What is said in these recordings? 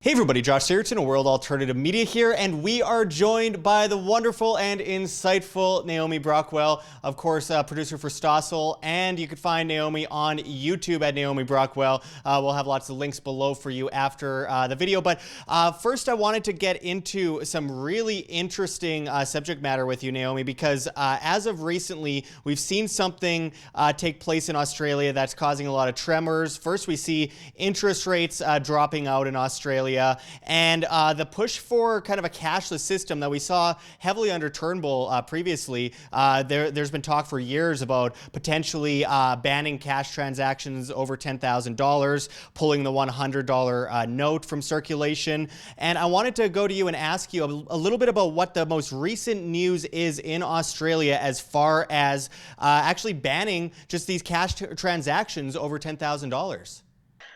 Hey everybody, Josh Sigurdson of World Alternative Media here, and we are joined by the wonderful and insightful Naomi Brockwell, of course, producer for Stossel, and you can find Naomi on YouTube at Naomi Brockwell. We'll have lots of links below for you after the video, but first I wanted to get into some really interesting subject matter with you, Naomi, because as of recently, we've seen something take place in Australia that's causing a lot of tremors. First, we see interest rates dropping out in Australia, and the push for kind of a cashless system that we saw heavily under Turnbull previously. There's been talk for years about potentially banning cash transactions over $10,000, pulling the $100 note from circulation. And I wanted to go to you and ask you a little bit about what the most recent news is in Australia as far as actually banning just these cash transactions over $10,000.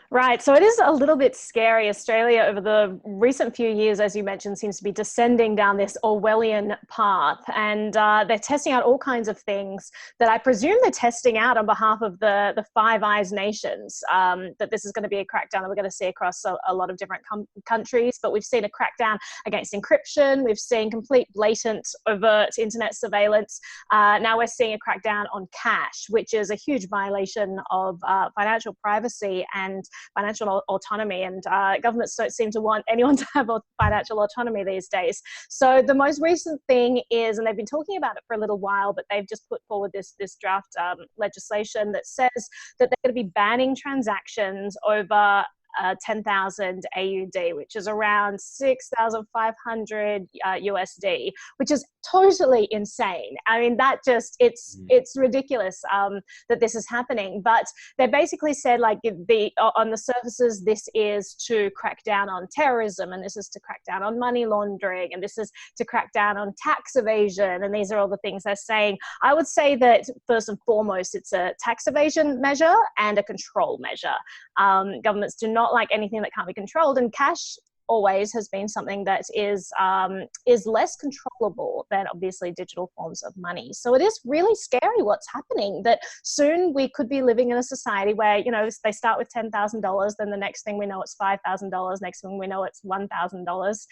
Right. So it is a little bit scary. Australia, over the recent few years, as you mentioned, seems to be descending down this Orwellian path. And they're testing out all kinds of things that I presume they're testing out on behalf of the Five Eyes nations, that this is going to be a crackdown that we're going to see across a lot of different countries. But we've seen a crackdown against encryption. We've seen complete, blatant, overt internet surveillance. Now we're seeing a crackdown on cash, which is a huge violation of financial privacy and financial autonomy, and governments don't seem to want anyone to have financial autonomy these days. So the most recent thing is, and they've been talking about it for a little while, but they've just put forward this draft legislation that says that they're going to be banning transactions over 10,000 AUD, which is around 6,500 USD, which is totally insane. I mean, that just, it's ridiculous that this is happening. But they basically said, like, on the surfaces, this is to crack down on terrorism, and this is to crack down on money laundering, and this is to crack down on tax evasion, and these are all the things they're saying. I would say that first and foremost, it's a tax evasion measure and a control measure. Governments do not like anything that can't be controlled, and cash always has been something that is less controllable than obviously digital forms of money. So it is really scary what's happening, that soon we could be living in a society where, you know, they start with $10,000, then the next thing we know it's $5,000, next thing we know it's $1,000.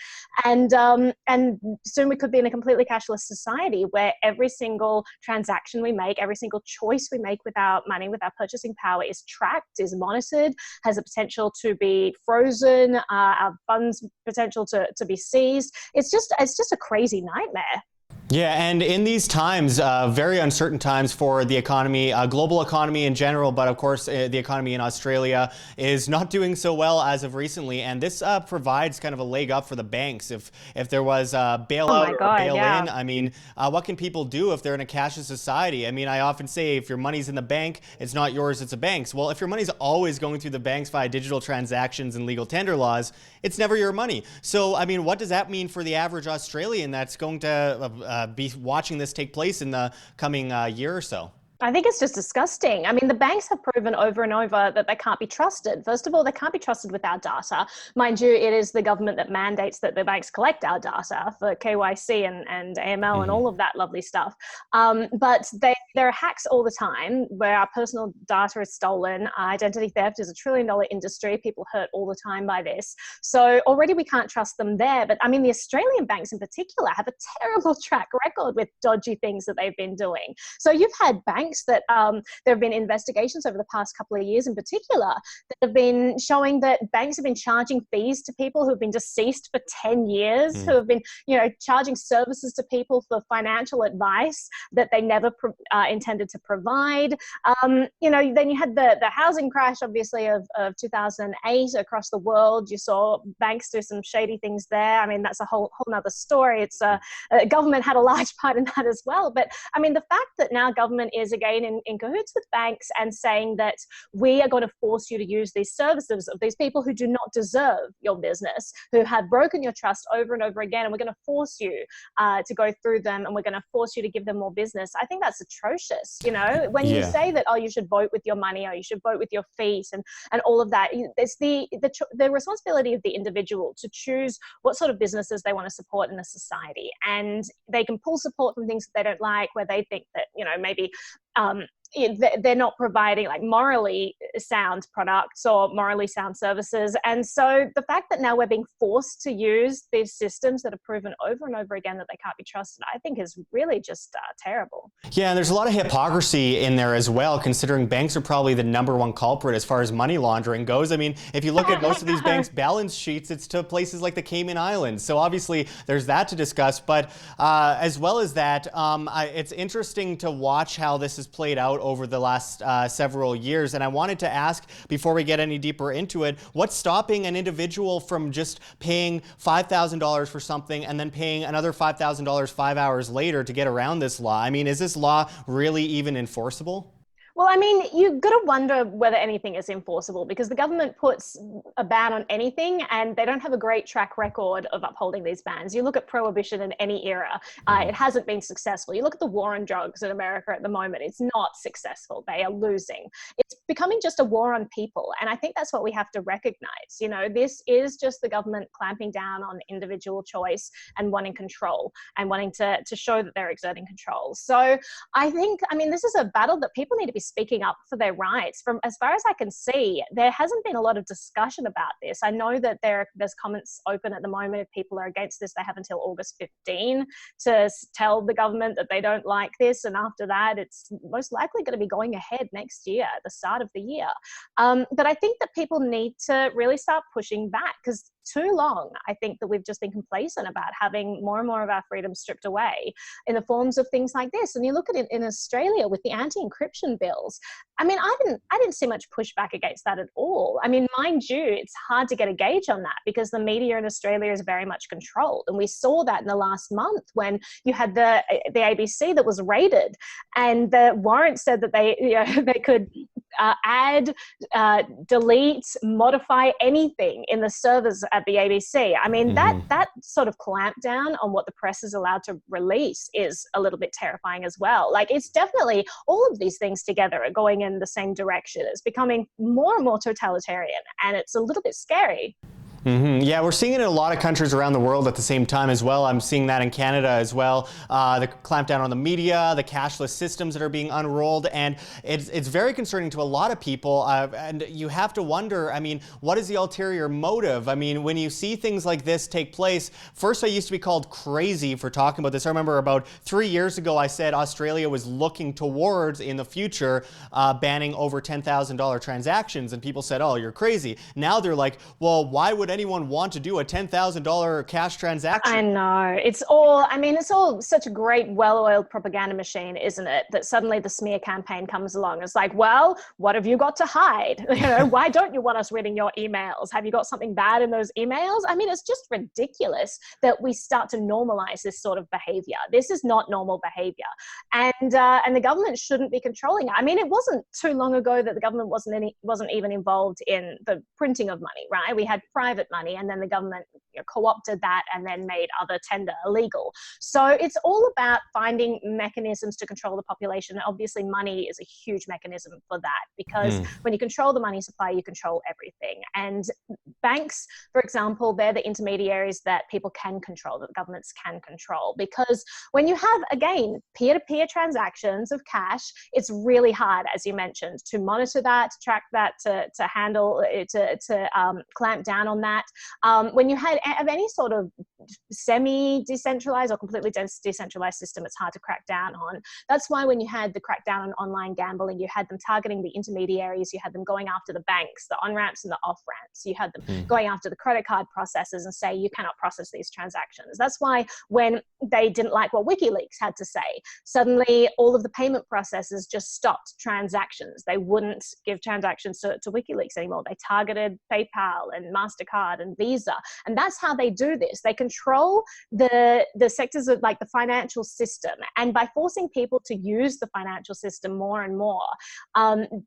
And soon we could be in a completely cashless society where every single transaction we make, every single choice we make with our money, with our purchasing power, is tracked, is monitored, has a potential to be frozen, our funds potential to be seized. It's just a crazy nightmare. Yeah, and in these times, very uncertain times for the economy, global economy in general, but of course the economy in Australia is not doing so well as of recently, and this provides kind of a leg up for the banks. If there was a bailout or bail-in, I mean, what can people do if they're in a cashless society? I mean, I often say if your money's in the bank, it's not yours, it's a bank's. Well, if your money's always going through the banks via digital transactions and legal tender laws, it's never your money. So, I mean, what does that mean for the average Australian that's going to be watching this take place in the coming year or so? I think it's just disgusting. I mean, the banks have proven over and over that they can't be trusted. First of all, they can't be trusted with our data. Mind you, it is the government that mandates that the banks collect our data for KYC and AML and all of that lovely stuff. But there are hacks all the time where our personal data is stolen. Identity theft is a $1 trillion industry. People hurt all the time by this. So already we can't trust them there. But I mean, the Australian banks in particular have a terrible track record with dodgy things that they've been doing. So you've had banks that there have been investigations over the past couple of years in particular that have been showing that banks have been charging fees to people who have been deceased for 10 years, who have been, you know, charging services to people for financial advice that they never intended to provide. You know, then you had the housing crash, obviously, of 2008 across the world. You saw banks do some shady things there. I mean, that's a whole nother story. It's government had a large part in that as well. But I mean, the fact that now government is again in cahoots with banks and saying that we are going to force you to use these services of these people who do not deserve your business, who have broken your trust over and over again, and we're going to force you to go through them, and we're going to force you to give them more business. I think that's atrocious. You know, when you say that, oh, you should vote with your money, or you should vote with your feet, and all of that, it's the responsibility of the individual to choose what sort of businesses they want to support in a society, and they can pull support from things that they don't like, where they think that, you know, maybe they're not providing like morally sound products or morally sound services. And so the fact that now we're being forced to use these systems that have proven over and over again that they can't be trusted, I think is really just terrible. Yeah, and there's a lot of hypocrisy in there as well, considering banks are probably the #1 culprit as far as money laundering goes. I mean, if you look at most of these banks' balance sheets, it's to places like the Cayman Islands. So obviously there's that to discuss. But as well as that, it's interesting to watch how this has played out over the last several years. And I wanted to ask, before we get any deeper into it, what's stopping an individual from just paying $5,000 for something and then paying another $5,000 5 hours later to get around this law? I mean, is this law really even enforceable? Well, I mean, you've got to wonder whether anything is enforceable, because the government puts a ban on anything and they don't have a great track record of upholding these bans. You look at prohibition in any era, it hasn't been successful. You look at the war on drugs in America at the moment, it's not successful. They are losing. It's becoming just a war on people. And I think that's what we have to recognize. You know, this is just the government clamping down on individual choice and wanting control and wanting to show that they're exerting control. So I think, I mean, this is a battle that people need to be speaking up for their rights. From as far as I can see, there hasn't been a lot of discussion about this. I know that there's comments open at the moment. If people are against this, they have until August 15 to tell the government that they don't like this. And after that, it's most likely going to be going ahead next year, at the start of the year. But I think that people need to really start pushing back, because too long, I think that we've just been complacent about having more and more of our freedoms stripped away in the forms of things like this. And you look at it in Australia with the anti-encryption bills. I mean, I didn't see much pushback against that at all. I mean, mind you, it's hard to get a gauge on that because the media in Australia is very much controlled. And we saw that in the last month when you had the ABC that was raided, and the warrant said that they could add, delete, modify anything in the servers at the ABC. I mean, that sort of clampdown on what the press is allowed to release is a little bit terrifying as well. Like, it's definitely, all of these things together are going in the same direction. It's becoming more and more totalitarian, and it's a little bit scary. Yeah, we're seeing it in a lot of countries around the world at the same time as well. I'm seeing that in Canada as well. The clampdown on the media, the cashless systems that are being unrolled, and it's very concerning to a lot of people. And you have to wonder, I mean, what is the ulterior motive? I mean, when you see things like this take place, first I used to be called crazy for talking about this. I remember about 3 years ago, I said Australia was looking towards, in the future, banning over $10,000 transactions, and people said, oh, you're crazy. Now they're like, well, why would anyone want to do a $10,000 cash transaction? I know. It's all such a great, well-oiled propaganda machine, isn't it? That suddenly the smear campaign comes along. It's like, well, what have you got to hide? You know, why don't you want us reading your emails? Have you got something bad in those emails? I mean, it's just ridiculous that we start to normalize this sort of behavior. This is not normal behavior. And the government shouldn't be controlling it. I mean, it wasn't too long ago that the government wasn't even involved in the printing of money, right? We had private money, and then the government co-opted that and then made other tender illegal. So it's all about finding mechanisms to control the population. Obviously, money is a huge mechanism for that, because when you control the money supply, you control everything. And banks, for example, they're the intermediaries that people can control, that governments can control. Because when you have, again, peer-to-peer transactions of cash, it's really hard, as you mentioned, to monitor that, to track that, to handle, to clamp down on that. When you have any sort of semi-decentralized or completely decentralized system, it's hard to crack down on. That's why when you had the crackdown on online gambling, you had them targeting the intermediaries, you had them going after the banks, the on-ramps and the off-ramps. You had them going after the credit card processors and say, you cannot process these transactions. That's why when they didn't like what WikiLeaks had to say, suddenly all of the payment processors just stopped transactions. They wouldn't give transactions to WikiLeaks anymore. They targeted PayPal and MasterCard and Visa. And that's how they do this. They control the sectors of, like, the financial system. And by forcing people to use the financial system more and more,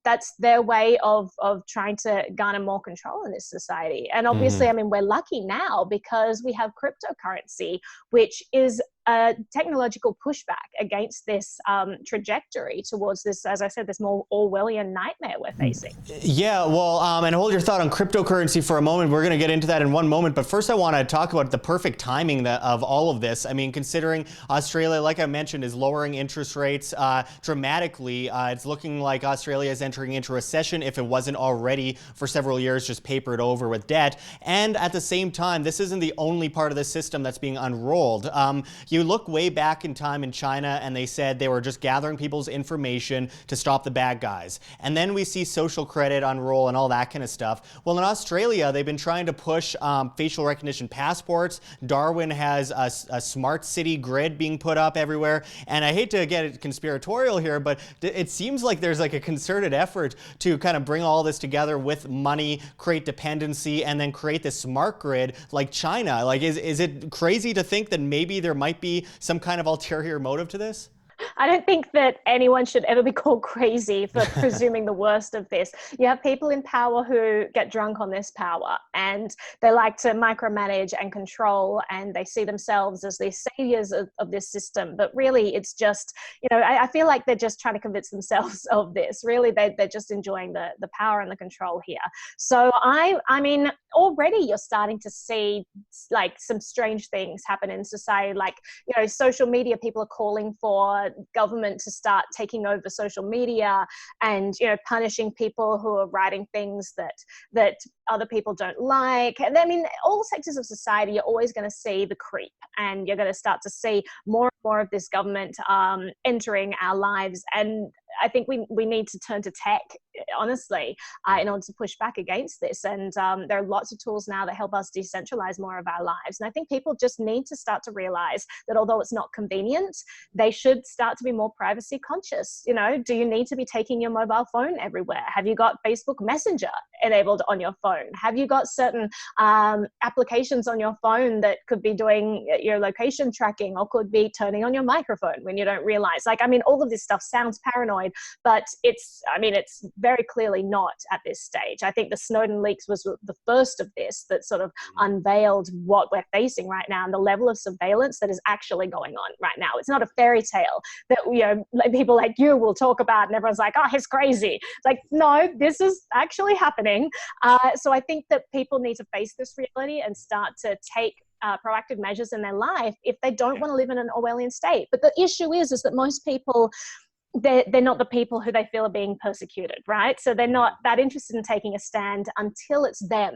that's their way of trying to garner more control in this society. And obviously, I mean, we're lucky now because we have cryptocurrency, which is a technological pushback against this trajectory towards this, as I said, this more Orwellian nightmare we're facing. Yeah, well, and hold your thought on cryptocurrency for a moment. We're going to get into that in one moment. But first, I want to talk about the perfect timing of all of this. I mean, considering Australia, like I mentioned, is lowering interest rates dramatically. It's looking like Australia is entering into recession if it wasn't already for several years, just papered over with debt. And at the same time, this isn't the only part of the system that's being unrolled. You look way back in time in China, and they said they were just gathering people's information to stop the bad guys. And then we see social credit unroll and all that kind of stuff. Well, in Australia, they've been trying to push facial recognition passports. Darwin has a smart city grid being put up everywhere. And I hate to get conspiratorial here, but it seems like there's like a concerted effort to kind of bring all this together with money, create dependency, and then create this smart grid like China. Like, is it crazy to think that maybe there might be some kind of ulterior motive to this? I don't think that anyone should ever be called crazy for presuming the worst of this. You have people in power who get drunk on this power, and they like to micromanage and control, and they see themselves as the saviors of this system. But really, it's just, I feel like they're just trying to convince themselves of this. Really, they're just enjoying the power and the control here. So I mean, already you're starting to see like some strange things happen in society. Like, social media, people are calling for government to start taking over social media and punishing people who are writing things that other people don't like. And I mean, all sectors of society, you're always going to see the creep, and you're going to start to see more and more of this government entering our lives. And I think we need to turn to tech, honestly, in order to push back against this. And there are lots of tools now that help us decentralize more of our lives. And I think people just need to start to realize that although it's not convenient, they should start to be more privacy conscious. Do you need to be taking your mobile phone everywhere? Have you got Facebook Messenger enabled on your phone? Have you got certain applications on your phone that could be doing your location tracking, or could be turning on your microphone when you don't realize? Like, I mean, all of this stuff sounds paranoid, but it's very clearly not at this stage. I think the Snowden leaks was the first of this that sort of unveiled what we're facing right now and the level of surveillance that is actually going on right now. It's not a fairy tale that like people like you will talk about and everyone's like, oh, he's crazy. It's like, no, this is actually happening. So I think that people need to face this reality and start to take proactive measures in their life if they don't want to live in an Orwellian state. But the issue is that most people, they're not the people who they feel are being persecuted, right? So they're not that interested in taking a stand until it's them.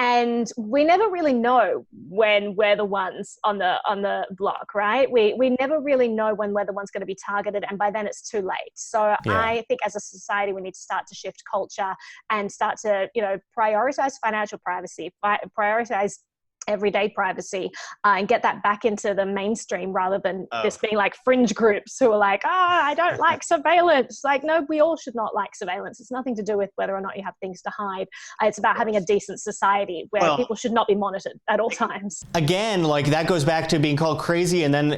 And we never really know when we're the ones on the block, right? We never really know when we're the ones going to be targeted, and by then it's too late. So yeah. I think as a society, we need to start to shift culture and start to, prioritize financial privacy, prioritize everyday privacy, and get that back into the mainstream rather than this being like fringe groups who are like, I don't like surveillance. Like, no, we all should not like surveillance. It's nothing to do with whether or not you have things to hide. It's about having a decent society where people should not be monitored at all times. Again, like that goes back to being called crazy, and then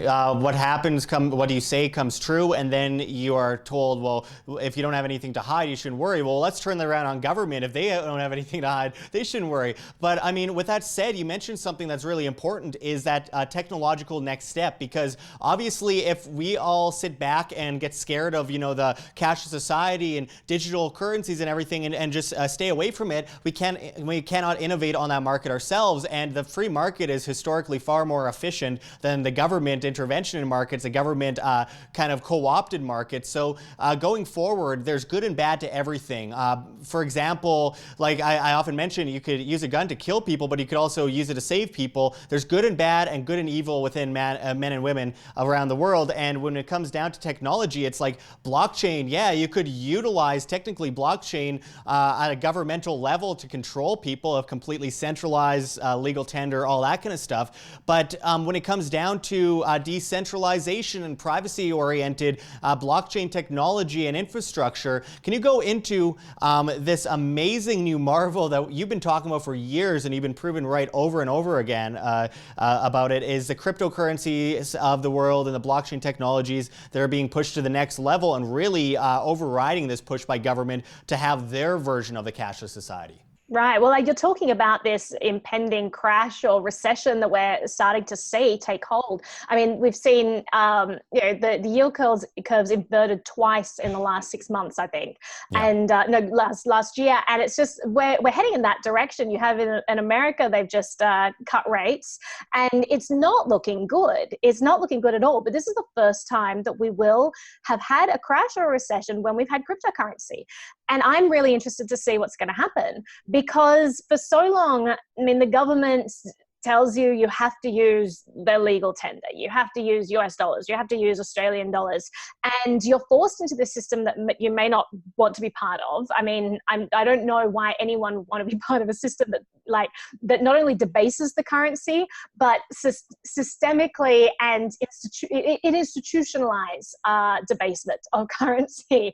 what happens, what you say comes true, and then you are told, well, if you don't have anything to hide, you shouldn't worry. Well, let's turn that around on government. If they don't have anything to hide, they shouldn't worry. But I mean, with that said, you mentioned something that's really important, is that technological next step, because obviously if we all sit back and get scared of the cashless society and digital currencies and everything and just stay away from it, we cannot innovate on that market ourselves. And the free market is historically far more efficient than the government intervention in markets, the government kind of co-opted markets. So going forward, there's good and bad to everything. For example, like I often mention, you could use a gun to kill people, but you could also use it to save people. There's good and bad and good and evil within men and women around the world. And when it comes down to technology, it's like blockchain. Yeah, you could utilize technically blockchain at a governmental level to control people, of completely centralized legal tender, all that kind of stuff. But when it comes down to decentralization and privacy-oriented blockchain technology and infrastructure, can you go into this amazing new marvel that you've been talking about for years and you've been proven right over and over again about it, is the cryptocurrencies of the world and the blockchain technologies that are being pushed to the next level and really overriding this push by government to have their version of the cashless society? Right. Well, like you're talking about this impending crash or recession that we're starting to see take hold. I mean, we've seen, the yield curves inverted twice in the last 6 months, I think, Yeah. and no, last year. And it's just we're heading in that direction. You have in America, they've just cut rates, and it's not looking good. It's not looking good at all. But this is the first time that we will have had a crash or a recession when we've had cryptocurrency. And I'm really interested to see what's going to happen, because for so long, I mean, the government tells you you have to use the legal tender, you have to use US dollars, you have to use Australian dollars, and you're forced into this system that you may not want to be part of. I mean, I don't know why anyone would want to be part of a system that not only debases the currency, but systemically and it institutionalize debasement of currency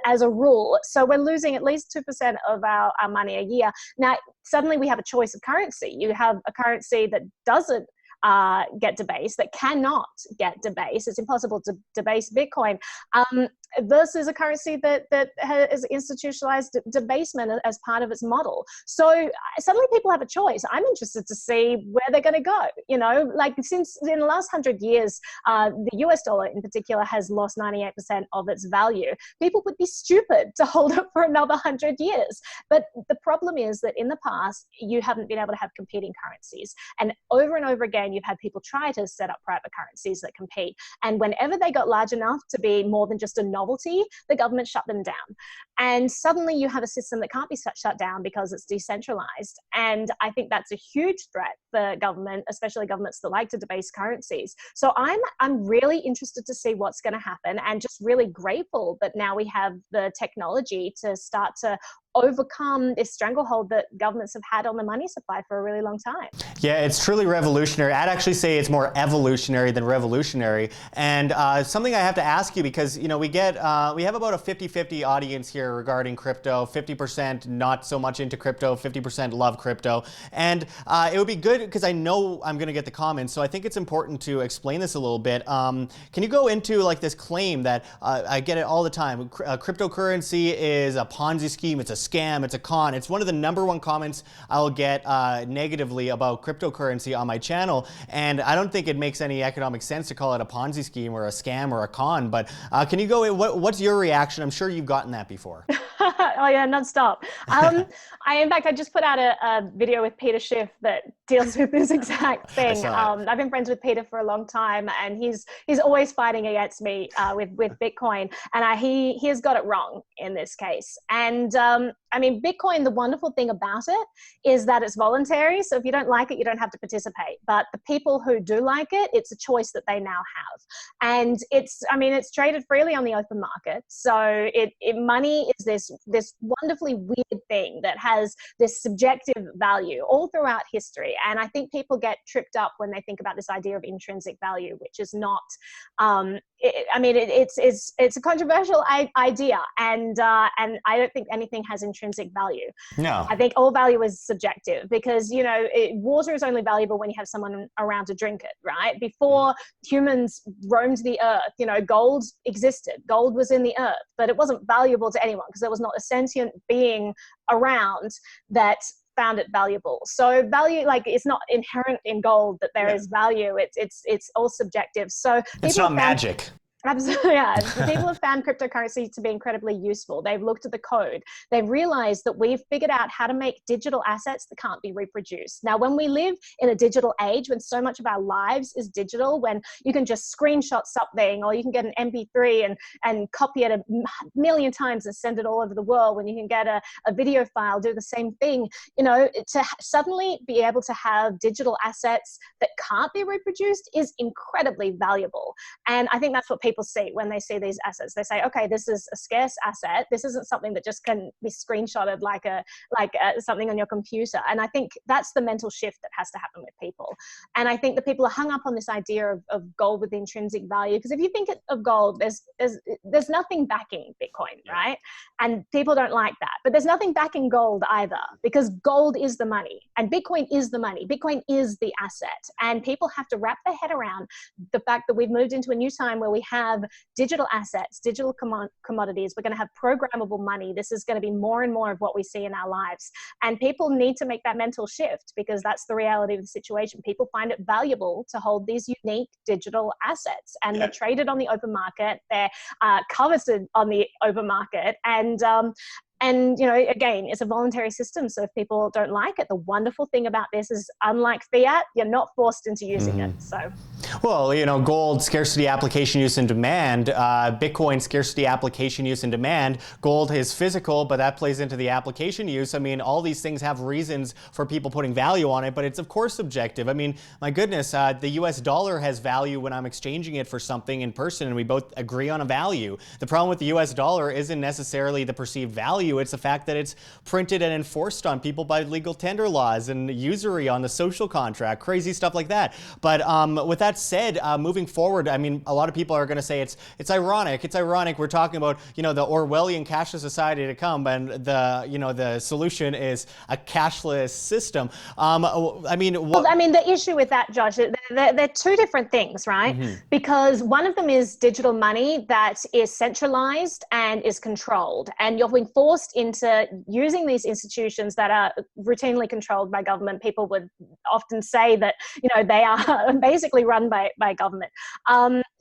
as a rule. So we're losing at least 2% of our money a year. Now, suddenly we have a choice of currency. You have a currency that doesn't get debased, that cannot get debased. It's impossible to debase Bitcoin, versus a currency that has institutionalized debasement as part of its model. So suddenly people have a choice. I'm interested to see where they're going to go. You know, like since in the last 100 years, the US dollar in particular has lost 98% of its value. People would be stupid to hold it for another 100 years. But the problem is that in the past, you haven't been able to have competing currencies. And over again, you've had people try to set up private currencies that compete. And whenever they got large enough to be more than just a novelty, the government shut them down. And suddenly you have a system that can't be shut down because it's decentralized. And I think that's a huge threat for government, especially governments that like to debase currencies. So I'm really interested to see what's going to happen, and just really grateful that now we have the technology to start to overcome this stranglehold that governments have had on the money supply for a really long time. Yeah, it's truly revolutionary. I'd actually say it's more evolutionary than revolutionary. And something I have to ask you, because we have about a 50-50 audience here regarding crypto. 50% not so much into crypto, 50% love crypto. And it would be good, because I know I'm going to get the comments, so I think it's important to explain this a little bit. Can you go into like this claim that I get it all the time? Cryptocurrency is a Ponzi scheme. It's a scam, it's a con. It's one of the #1 comments I'll get negatively about cryptocurrency on my channel, and I don't think it makes any economic sense to call it a Ponzi scheme or a scam or a con, but can you go in, what's your reaction? I'm sure you've gotten that before. Oh yeah, nonstop. In fact, I just put out a video with Peter Schiff that deals with this exact thing. I've been friends with Peter for a long time, and he's always fighting against me with Bitcoin, and he has got it wrong in this case. And I mean, Bitcoin, the wonderful thing about it is that it's voluntary. So if you don't like it, you don't have to participate. But the people who do like it, it's a choice that they now have. And it's traded freely on the open market. So money is this wonderfully weird thing that has this subjective value all throughout history. And I think people get tripped up when they think about this idea of intrinsic value, which is not, it's a controversial idea, and I don't think anything has intrinsic value. No. I think all value is subjective, because water is only valuable when you have someone around to drink it, right? Before humans roamed the earth, gold existed. Gold was in the earth, but it wasn't valuable to anyone because there was not a sentient being around that found it valuable. So value, like, it's not inherent in gold that there is value. It's all subjective. So it's not magic. Absolutely, yeah. People have found cryptocurrency to be incredibly useful. They've looked at the code. They've realized that we've figured out how to make digital assets that can't be reproduced. Now, when we live in a digital age, when so much of our lives is digital, when you can just screenshot something, or you can get an MP3 and copy it a million times and send it all over the world, when you can get a video file, do the same thing, to suddenly be able to have digital assets that can't be reproduced is incredibly valuable. And I think that's what people see when they see these assets. They say, okay, this is a scarce asset. This isn't something that just can be screenshotted like something on your computer. And I think that's the mental shift that has to happen with people. And I think that people are hung up on this idea of gold with intrinsic value, because if you think of gold, there's nothing backing Bitcoin, right? And people don't like that. But there's nothing backing gold either, because gold is the money and Bitcoin is the money. Bitcoin is the asset. And people have to wrap their head around the fact that we've moved into a new time where we have have digital assets, digital commodities. We're going to have programmable money. This is going to be more and more of what we see in our lives. And people need to make that mental shift, because that's the reality of the situation. People find it valuable to hold these unique digital assets, and they're traded on the open market. They're coveted on the open market. And, you know, again, it's a voluntary system. So if people don't like it, the wonderful thing about this is, unlike fiat, you're not forced into using it. So, well, you know, gold, scarcity, application, use, and demand. Bitcoin, scarcity, application, use, and demand. Gold is physical, but that plays into the application use. I mean, all these things have reasons for people putting value on it, but it's of course subjective. I mean, my goodness, the US dollar has value when I'm exchanging it for something in person, and we both agree on a value. The problem with the US dollar isn't necessarily the perceived value. It's the fact that it's printed and enforced on people by legal tender laws and usury on the social contract, crazy stuff like that. But with that said, moving forward, I mean, a lot of people are going to say it's ironic. It's ironic. We're talking about, you know, the Orwellian cashless society to come, and the solution is a cashless system. I mean, the issue with that, Josh, they're two different things, right? Mm-hmm. Because one of them is digital money that is centralized and is controlled, and you're being forced into using these institutions that are routinely controlled by government. People would often say that, you know, they are basically run by government.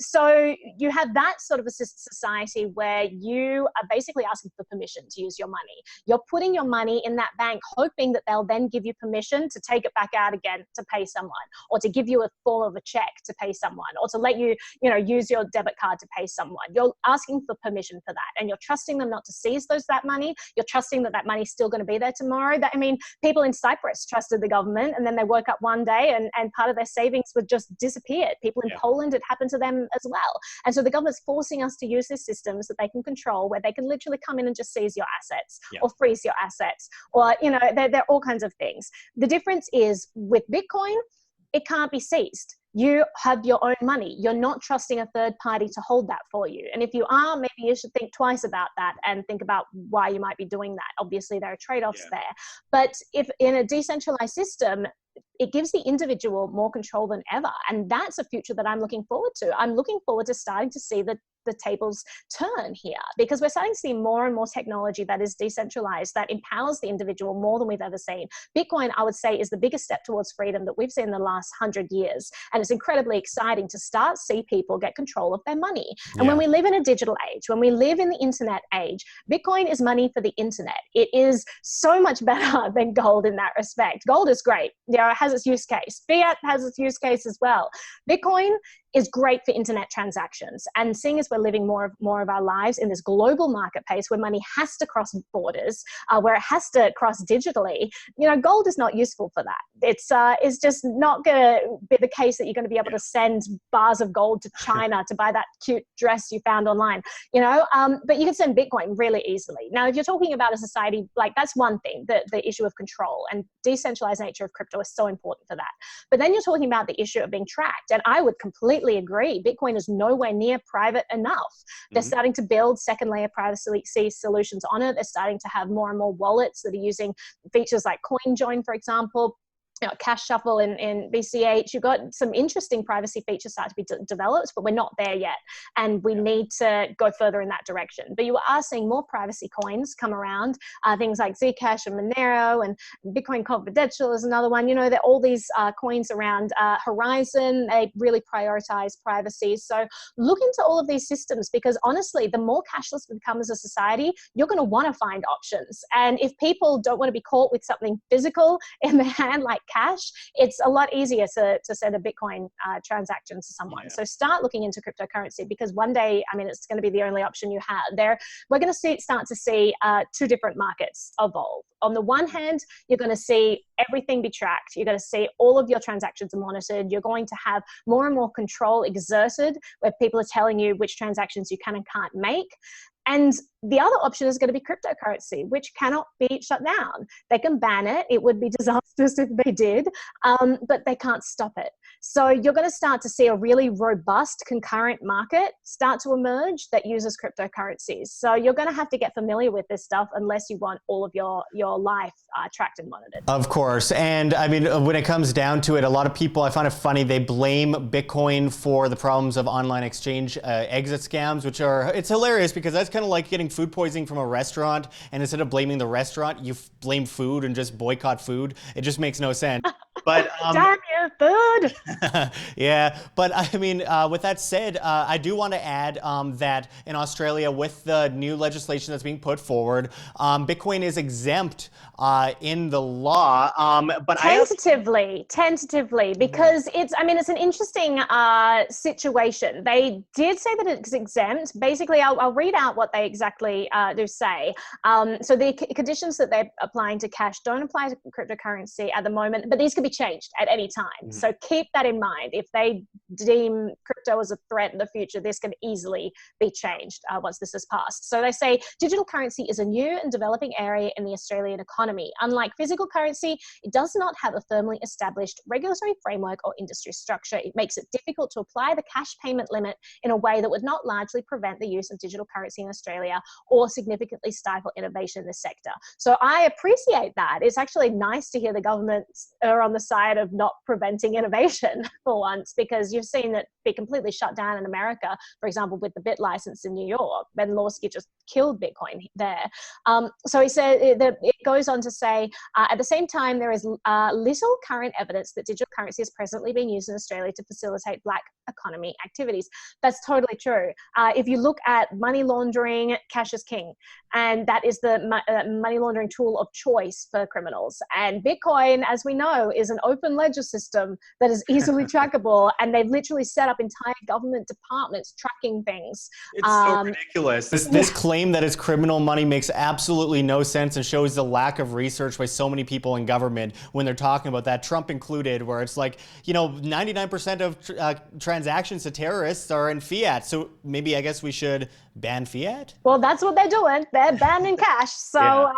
So you have that sort of a society where you are basically asking for permission to use your money. You're putting your money in that bank, hoping that they'll then give you permission to take it back out again to pay someone, or to give you a form of a check to pay someone, or to let you, you know, use your debit card to pay someone. You're asking for permission for that, and you're trusting them not to seize that money. You're trusting that money's still going to be there tomorrow. I mean, people in Cyprus trusted the government, and then they woke up one day and part of their savings would just disappeared. People in Poland, it happened to them as well. And so the government's forcing us to use these systems that they can control, where they can literally come in and just seize your assets or freeze your assets, or, you know, they're all kinds of things. The difference is with Bitcoin, it can't be seized. You have your own money. You're not trusting a third party to hold that for you. And if you are, maybe you should think twice about that and think about why you might be doing that. Obviously, there are trade-offs there. But if in a decentralized system, it gives the individual more control than ever. And that's a future that I'm looking forward to. I'm looking forward to starting to see the tables turn here, because we're starting to see more and more technology that is decentralized, that empowers the individual more than we've ever seen. Bitcoin, I would say, is the biggest step towards freedom that we've seen in the last 100 years. And it's incredibly exciting to start see people get control of their money. And when we live in a digital age, when we live in the internet age, Bitcoin is money for the internet. It is so much better than gold in that respect. Gold is great. You know, it has its use case. Fiat has its use case as well. Bitcoin is great for internet transactions. And seeing as we're living more of our lives in this global marketplace where money has to cross borders, where it has to cross digitally, you know, gold is not useful for that. It's just not going to be the case that you're going to be able to send bars of gold to China to buy that cute dress you found online, you know, but you can send Bitcoin really easily. Now, if you're talking about a society, like, that's one thing, the issue of control, and decentralized nature of crypto is so important for that. But then you're talking about the issue of being tracked. And I would completely agree. Bitcoin is nowhere near private enough. They're starting to build second layer privacy solutions on it. They're starting to have more and more wallets that are using features like CoinJoin, for example. You know, Cash Shuffle in BCH. You've got some interesting privacy features start to be developed, but we're not there yet. And we need to go further in that direction. But you are seeing more privacy coins come around, things like Zcash and Monero, and Bitcoin Confidential is another one. You know, there are all these coins around. Horizon, they really prioritize privacy. So look into all of these systems, because honestly, the more cashless we become as a society, you're going to want to find options. And if people don't want to be caught with something physical in their hand, like cash, it's a lot easier to send a Bitcoin transaction to someone. So start looking into cryptocurrency, because one day, I mean, it's going to be the only option you have. We're going to start to see two different markets evolve. On the one hand, you're going to see everything be tracked. You're going to see all of your transactions are monitored. You're going to have more and more control exerted, where people are telling you which transactions you can and can't make. And the other option is going to be cryptocurrency, which cannot be shut down. They can ban it. It would be disastrous if they did, but they can't stop it. So you're going to start to see a really robust concurrent market start to emerge that uses cryptocurrencies. So you're going to have to get familiar with this stuff unless you want all of your life tracked and monitored. Of course. And I mean, when it comes down to it, a lot of people, I find it funny, they blame Bitcoin for the problems of online exchange exit scams, which are, it's hilarious because that's kind of like getting food poisoning from a restaurant, and instead of blaming the restaurant, you blame food and just boycott food. It just makes no sense. But damn you, food. Yeah, but I mean, with that said, I do want to add that in Australia, with the new legislation that's being put forward, Bitcoin is exempt in the law. But tentatively, because it's an interesting situation. They did say that it's exempt. Basically, I'll read out what they exactly do say. So the conditions that they're applying to cash don't apply to cryptocurrency at the moment, but these could be changed at any time. So keep that in mind. If they deem crypto as a threat in the future, this can easily be changed once this is passed. So they say digital currency is a new and developing area in the Australian economy. Unlike physical currency, it does not have a firmly established regulatory framework or industry structure. It makes it difficult to apply the cash payment limit in a way that would not largely prevent the use of digital currency in Australia or significantly stifle innovation in the sector. So I appreciate that. It's actually nice to hear the government are on the side of not preventing innovation for once, because you've seen it be completely shut down in America, for example, with the BIT license in New York. Ben Lawsky just killed Bitcoin there. So he said that it goes on to say, at the same time, there is little current evidence that digital currency is presently being used in Australia to facilitate black economy activities. That's totally true. If you look at money laundering, cash is king. And that is the money laundering tool of choice for criminals. And Bitcoin, as we know, is an open ledger system that is easily trackable. And they've literally set up entire government departments tracking things. It's so ridiculous. This claim that it's criminal money makes absolutely no sense and shows the lack of research by so many people in government when they're talking about that, Trump included, where it's like, 99% of transactions to terrorists are in fiat. So maybe I guess we should ban fiat? Well, that's what they're doing. They're banning cash. So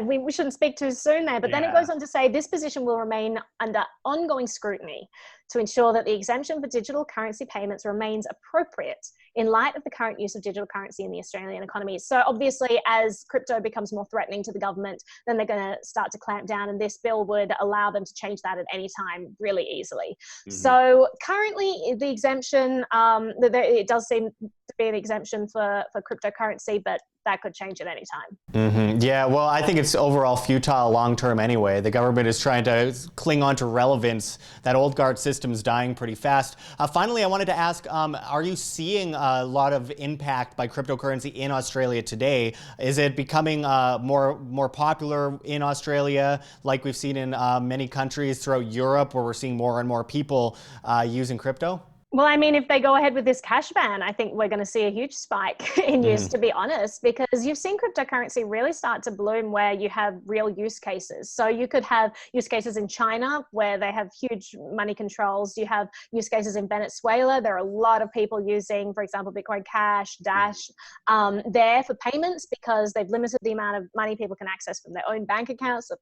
we shouldn't speak too soon there. But then it goes on to say this position will remain under ongoing scrutiny to ensure that the exemption for digital currency payments remains appropriate in light of the current use of digital currency in the Australian economy. So obviously, as crypto becomes more threatening to the government, then they're going to start to clamp down, and this bill would allow them to change that at any time really easily. So currently, the exemption, it does seem to be an exemption for cryptocurrency, but that could change at any time. Yeah, well, I think it's overall futile long-term anyway. The government is trying to cling on to relevance. That old guard system's dying pretty fast. Finally, I wanted to ask, are you seeing a lot of impact by cryptocurrency in Australia today? Is it becoming more popular in Australia, like we've seen in many countries throughout Europe, where we're seeing more and more people using crypto? Well, if they go ahead with this cash ban, I think we're going to see a huge spike in use, to be honest, because you've seen cryptocurrency really start to bloom where you have real use cases. So you could have use cases in China where they have huge money controls. You have use cases in Venezuela. There are a lot of people using, for example, Bitcoin Cash, Dash, there for payments because they've limited the amount of money people can access from their own bank accounts. So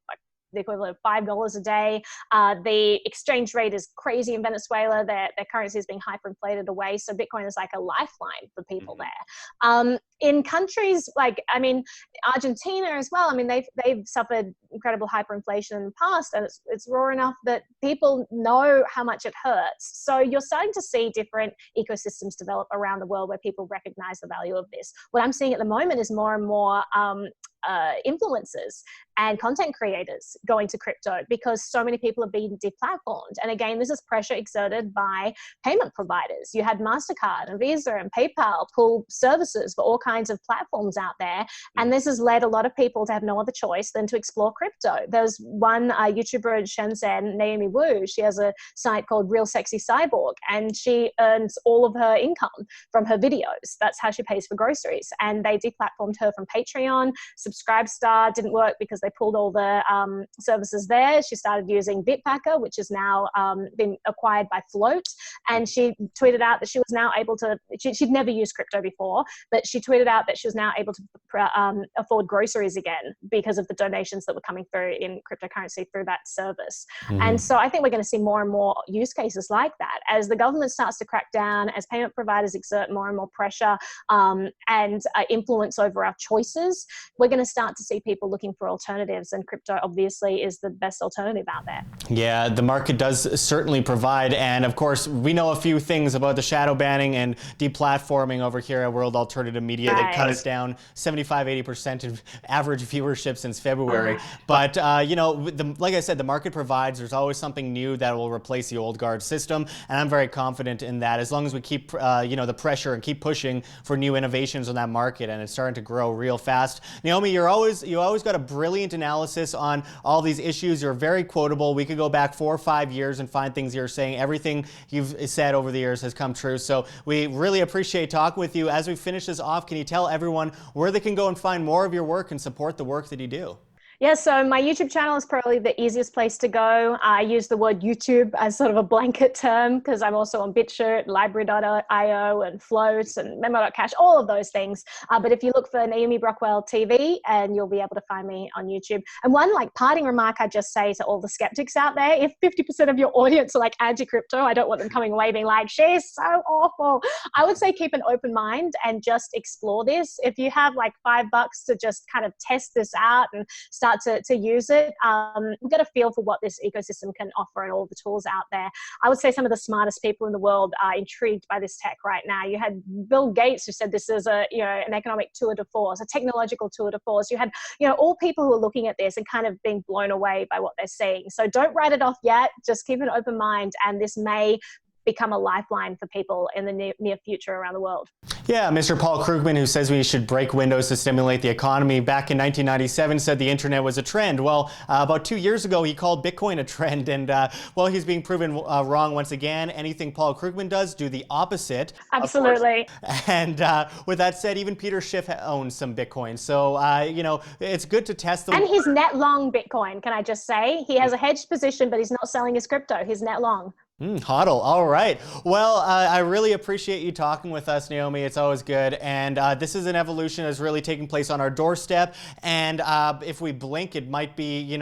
the equivalent of $5 a day. The exchange rate is crazy in Venezuela. Their currency is being hyperinflated away. So Bitcoin is like a lifeline for people there. In countries like, Argentina as well, they've suffered incredible hyperinflation in the past, and it's raw enough that people know how much it hurts. So you're starting to see different ecosystems develop around the world where people recognize the value of this. What I'm seeing at the moment is more and more influencers and content creators going to crypto because so many people are being deplatformed. And again, this is pressure exerted by payment providers. You had MasterCard and Visa and PayPal pull services for all kinds of platforms out there. And this has led a lot of people to have no other choice than to explore crypto. There's one YouTuber in Shenzhen, Naomi Wu. She has a site called Real Sexy Cyborg, and she earns all of her income from her videos. That's how she pays for groceries. And they deplatformed her from Patreon, Subscribestar didn't work because they pulled all the services there. She started using Bitbacker, which is now been acquired by Float. And she tweeted out that she was now able to, she'd never used crypto before, but she tweeted out that she was now able to afford groceries again because of the donations that were coming through in cryptocurrency through that service. And so I think we're going to see more and more use cases like that. As the government starts to crack down, as payment providers exert more and more pressure and influence over our choices, we're going to start to see people looking for alternatives, and crypto obviously is the best alternative out there. Yeah, the market does certainly provide, and of course we know a few things about the shadow banning and deplatforming over here at World Alternative Media that cut us down 75-80% in average viewership since February. But you know, like I said, the market provides. There's always something new that will replace the old guard system, and I'm very confident in that. As long as we keep you know, the pressure and keep pushing for new innovations on that market, and it's starting to grow real fast. Naomi, you always got a brilliant analysis on all these issues. You're very quotable. We could go back 4 or 5 years and find things you're saying. Everything you've said over the years has come true. So we really appreciate talking with you. As we finish this off, can you tell everyone where they can go and find more of your work and support the work that you do? Yeah, so my YouTube channel is probably the easiest place to go. I use the word YouTube as sort of a blanket term because I'm also on BitChute, Library.io, and Float, and Memo.cash, all of those things. But if you look for Naomi Brockwell TV, and you'll be able to find me on YouTube. And one parting remark I just say to all the skeptics out there: if 50% of your audience are anti-crypto, I don't want them coming away being like, she's so awful. I would say keep an open mind and just explore this. If you have $5 to just kind of test this out and start to use it, get a feel for what this ecosystem can offer and all the tools out there. I would say some of the smartest people in the world are intrigued by this tech right now. You had Bill Gates, who said this is an economic tour de force, a technological tour de force. You had all people who are looking at this and kind of being blown away by what they're seeing. So don't write it off yet. Just keep an open mind, and this may become a lifeline for people in the near future around the world. Yeah, Mr. Paul Krugman, who says we should break windows to stimulate the economy, back in 1997 said the internet was a trend. Well, about 2 years ago, he called Bitcoin a trend, and well, he's being proven wrong once again. Anything Paul Krugman does, do the opposite. Absolutely. And with that said, even Peter Schiff owns some Bitcoin. So, it's good to test them. And he's net long Bitcoin, can I just say? He has a hedged position, but he's not selling his crypto. He's net long. Hodl. All right. Well, I really appreciate you talking with us, Naomi. It's always good. And this is an evolution that's really taking place on our doorstep. And if we blink, it might be,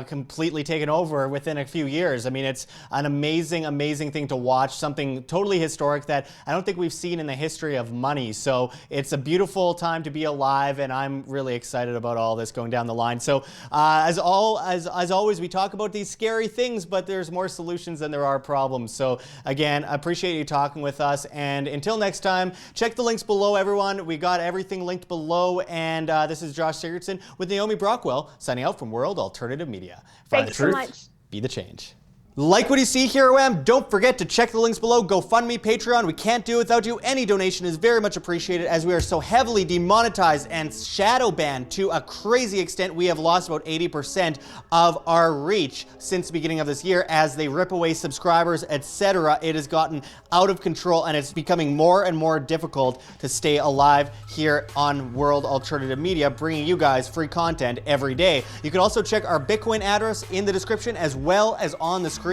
completely taken over within a few years. I mean, it's an amazing, amazing thing to watch, something totally historic that I don't think we've seen in the history of money. So it's a beautiful time to be alive, and I'm really excited about all this going down the line. So as always, we talk about these scary things, but there's more solutions than there are problems. So again, I appreciate you talking with us, and until next time, check the links below, everyone. We got everything linked below, and this is Josh Sigurdson with Naomi Brockwell signing out from World Alternative Media. Find the truth, so much. Be the change. Like what you see here, OM? Don't forget to check the links below. GoFundMe, Patreon. We can't do it without you. Any donation is very much appreciated, as we are so heavily demonetized and shadow banned to a crazy extent. We have lost about 80% of our reach since the beginning of this year as they rip away subscribers, etc. It has gotten out of control, and it's becoming more and more difficult to stay alive here on World Alternative Media, bringing you guys free content every day. You can also check our Bitcoin address in the description, as well as on the screen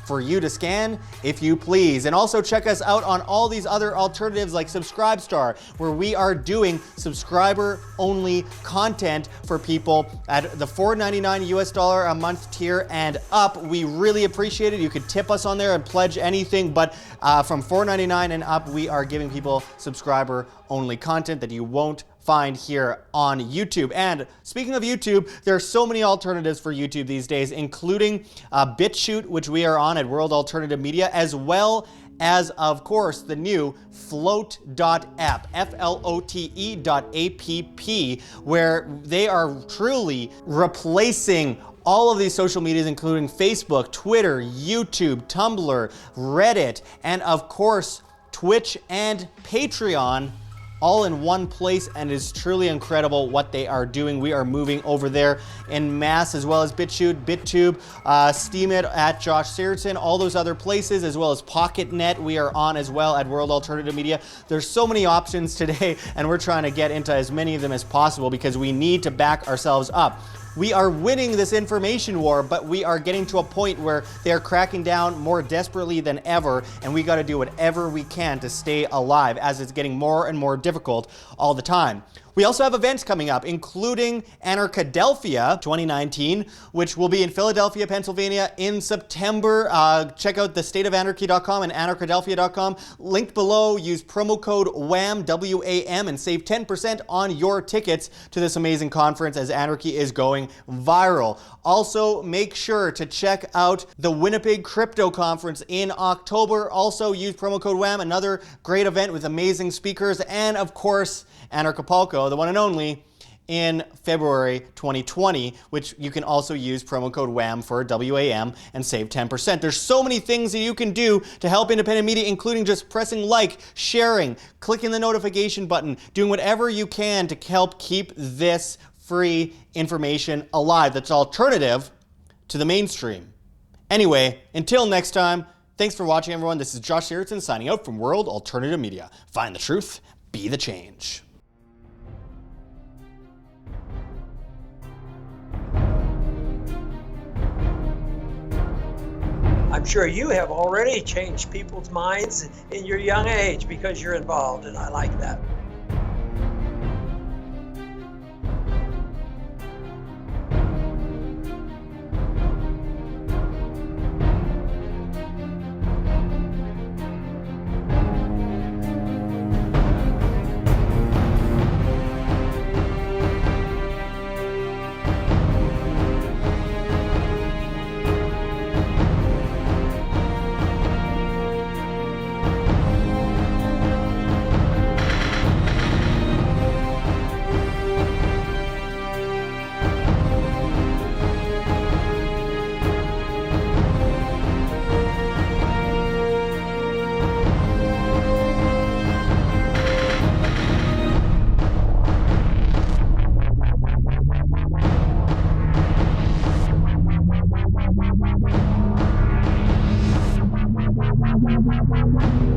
for you to scan if you please. And also check us out on all these other alternatives like Subscribestar, where we are doing subscriber only content for people at the $4.99 US a month tier and up. We really appreciate it. You could tip us on there and pledge anything, but from $4.99 and up, we are giving people subscriber only content that you won't find here on YouTube. And speaking of YouTube, there are so many alternatives for YouTube these days, including BitChute, which we are on at World Alternative Media, as well as, of course, the new float.app, flote.app, where they are truly replacing all of these social medias, including Facebook, Twitter, YouTube, Tumblr, Reddit, and of course, Twitch and Patreon, all in one place, and it is truly incredible what they are doing. We are moving over there en masse, as well as BitChute, BitTube, Steemit at Josh Sigurdson, all those other places, as well as PocketNet. We are on as well at World Alternative Media. There's so many options today, and we're trying to get into as many of them as possible because we need to back ourselves up. We are winning this information war, but we are getting to a point where they are cracking down more desperately than ever, and we got to do whatever we can to stay alive as it's getting more and more difficult all the time. We also have events coming up, including Anarchadelphia 2019, which will be in Philadelphia, Pennsylvania in September. Check out thestateofanarchy.com and anarchadelphia.com. Linked below, use promo code WAM, W-A-M, and save 10% on your tickets to this amazing conference as anarchy is going viral. Also, make sure to check out the Winnipeg Crypto Conference in October. Also, use promo code WAM, another great event with amazing speakers, and of course, Anarchapulco, the one and only, in February 2020, which you can also use promo code WAM for WAM and save 10%. There's so many things that you can do to help independent media, including just pressing like, sharing, clicking the notification button, doing whatever you can to help keep this free information alive that's alternative to the mainstream. Anyway, until next time, thanks for watching, everyone. This is Josh Sigurdson signing out from World Alternative Media. Find the truth, be the change. I'm sure you have already changed people's minds in your young age because you're involved, and I like that. Thank you.